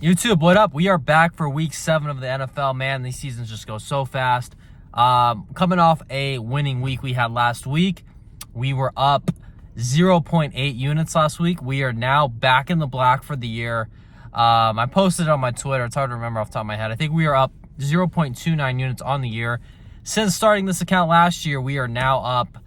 YouTube, what up? We are back for week 7 of the NFL. Man, these seasons just go so fast. Coming off a winning week we had last week. We were up 0.8 units last week. We are now back in the black for the year. I posted it on my Twitter. It's hard to remember off the top of my head. I think we are up 0.29 units on the year. Since starting this account last year, we are now up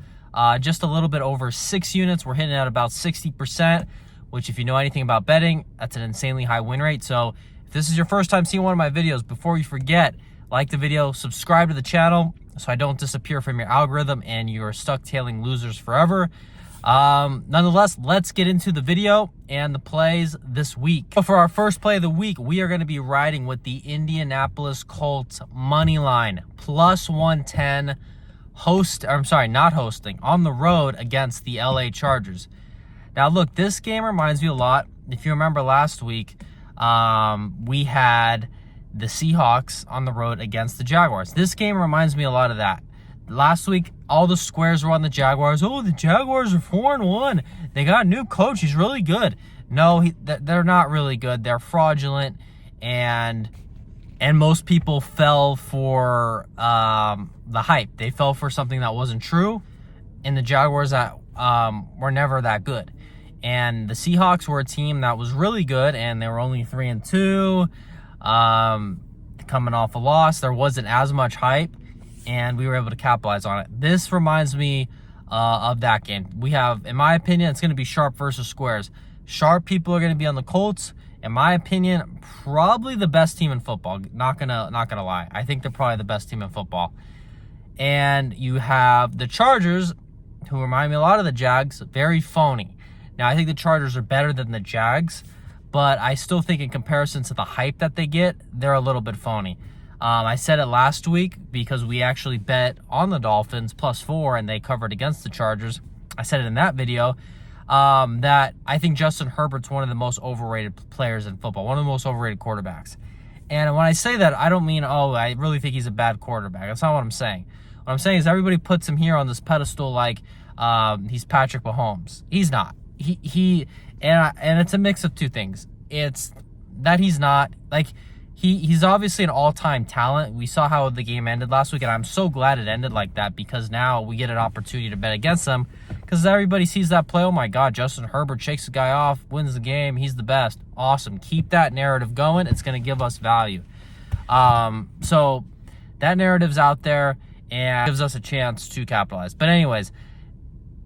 just a little bit over 6 units. We're hitting at about 60%. Which, if you know anything about betting, that's an insanely high win rate. So if this is your first time seeing one of my videos, before you forget, like the video, subscribe to the channel so I don't disappear from your algorithm and you're stuck tailing losers forever. Nonetheless, let's get into the video and the plays this week. So for our first play of the week, we are going to be riding with the Indianapolis Colts money line, plus 110, not hosting, on the road against the LA Chargers. Now, look, this game reminds me a lot. If you remember last week, we had the Seahawks on the road against the Jaguars. This game reminds me a lot of that. Last week, all the squares were on the Jaguars. Oh, the Jaguars are 4-1. They got a new coach. He's really good. No, they're not really good. They're fraudulent, and most people fell for the hype. They fell for something that wasn't true, and the Jaguars that were never that good. And the Seahawks were a team that was really good, and they were only 3-2, coming off a loss. There wasn't as much hype, and we were able to capitalize on it. This reminds me of that game. We have, in my opinion, it's going to be sharp versus squares. Sharp people are going to be on the Colts. In my opinion, probably the best team in football. Not gonna lie. I think they're probably the best team in football. And you have the Chargers, who remind me a lot of the Jags, very phony. Now, I think the Chargers are better than the Jags, but I still think in comparison to the hype that they get, they're a little bit phony. I said it last week because we actually bet on the Dolphins plus 4 and they covered against the Chargers. I said it in that video that I think Justin Herbert's one of the most overrated players in football, one of the most overrated quarterbacks. And when I say that, I don't mean, oh, I really think he's a bad quarterback. That's not what I'm saying. What I'm saying is everybody puts him here on this pedestal like he's Patrick Mahomes. He's not. And it's a mix of two things. It's that he's not, like, he's obviously an all-time talent. We saw how the game ended last week, and I'm so glad it ended like that because now we get an opportunity to bet against them because everybody sees that play. Oh my God, Justin Herbert shakes the guy off, wins the game. He's the best. Awesome. Keep that narrative going. It's going to give us value. So that narrative's out there and gives us a chance to capitalize. But anyways,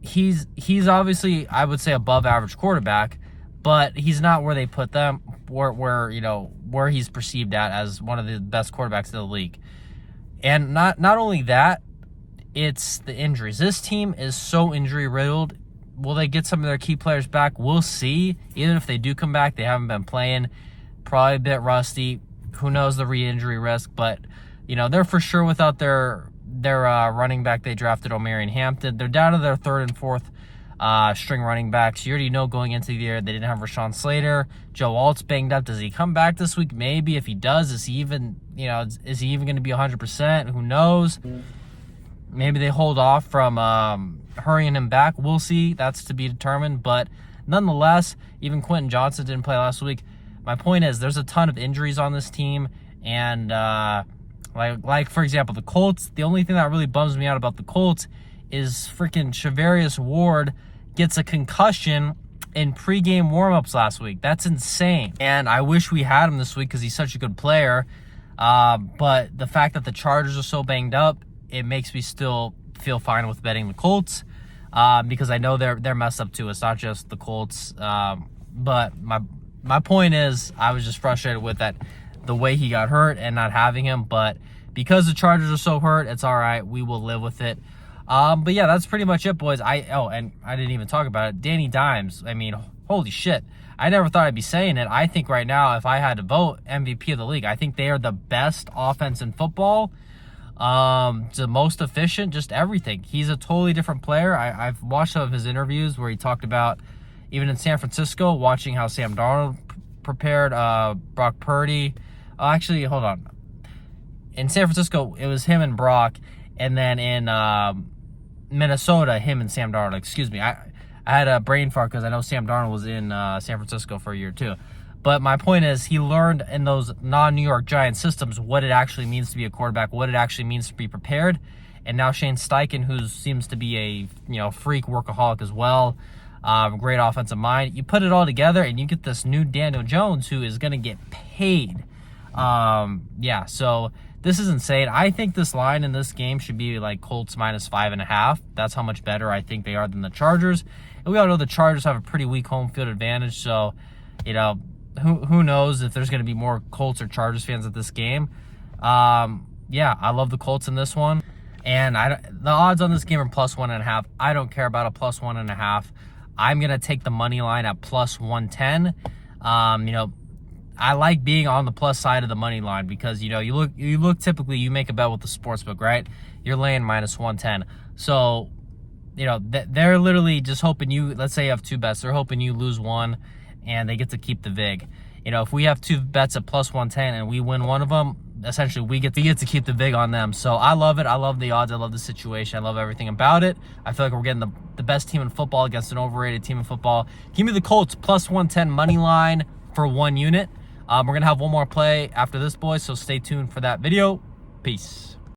he's obviously, I would say, above average quarterback, but he's not where they put them, where he's perceived at as one of the best quarterbacks in the league. And not only that, it's the injuries. This team is so injury riddled. Will they get some of their key players back? We'll see. Even if they do come back, they haven't been playing. Probably a bit rusty. Who knows the re-injury risk? But they're for sure without their running back they drafted, Omarion Hampton. They're down to their 3rd and 4th string running backs. You already know going into the year they didn't have Rashawn Slater. Joe Alt's banged up. Does he come back this week? Maybe. If he does, is he even going to be 100%? Who knows? Maybe they hold off from hurrying him back. We'll see. That's to be determined. But nonetheless, even Quentin Johnson didn't play last week. My point is there's a ton of injuries on this team, and like for example, the Colts, the only thing that really bums me out about the Colts is freaking Charvarius Ward gets a concussion in pregame warmups last week. That's insane. And I wish we had him this week because he's such a good player. But the fact that the Chargers are so banged up, it makes me still feel fine with betting the Colts because I know they're messed up too. It's not just the Colts. But my point is I was just frustrated with that, the way he got hurt and not having him. But because the Chargers are so hurt, it's all right. We will live with it. But yeah, that's pretty much it, boys. And I didn't even talk about it. Danny Dimes. I mean, holy shit. I never thought I'd be saying it. I think right now, if I had to vote MVP of the league, I think they are the best offense in football. The most efficient, just everything. He's a totally different player. I've watched some of his interviews where he talked about, even in San Francisco, watching how Sam Darnold prepared, Brock Purdy. Actually, hold on. In San Francisco, it was him and Brock, and then in Minnesota, him and Sam Darnold. Excuse me. I had a brain fart because I know Sam Darnold was in San Francisco for a year too. But my point is, he learned in those non-New York Giants systems what it actually means to be a quarterback, what it actually means to be prepared. And now Shane Steichen, who seems to be a freak workaholic as well, great offensive mind. You put it all together, and you get this new Daniel Jones who is going to get paid. Yeah, so this is insane. I think this line in this game should be like Colts minus 5.5. That's how much better I think they are than the Chargers. And we all know the Chargers have a pretty weak home field advantage, so, who knows if there's going to be more Colts or Chargers fans at this game. Yeah, I love the Colts in this one. And the odds on this game are plus 1.5. I don't care about a plus 1.5. I'm going to take the money line at plus 110. I like being on the plus side of the money line because, you look typically, you make a bet with the sportsbook, right? You're laying minus 110. So, they're literally just hoping let's say you have two bets. They're hoping you lose one and they get to keep the VIG. If we have two bets at plus 110 and we win one of them, essentially we get to keep the VIG on them. So I love it. I love the odds. I love the situation. I love everything about it. I feel like we're getting the best team in football against an overrated team in football. Give me the Colts plus 110 money line for 1 unit. We're going to have one more play after this, boys, so stay tuned for that video. Peace.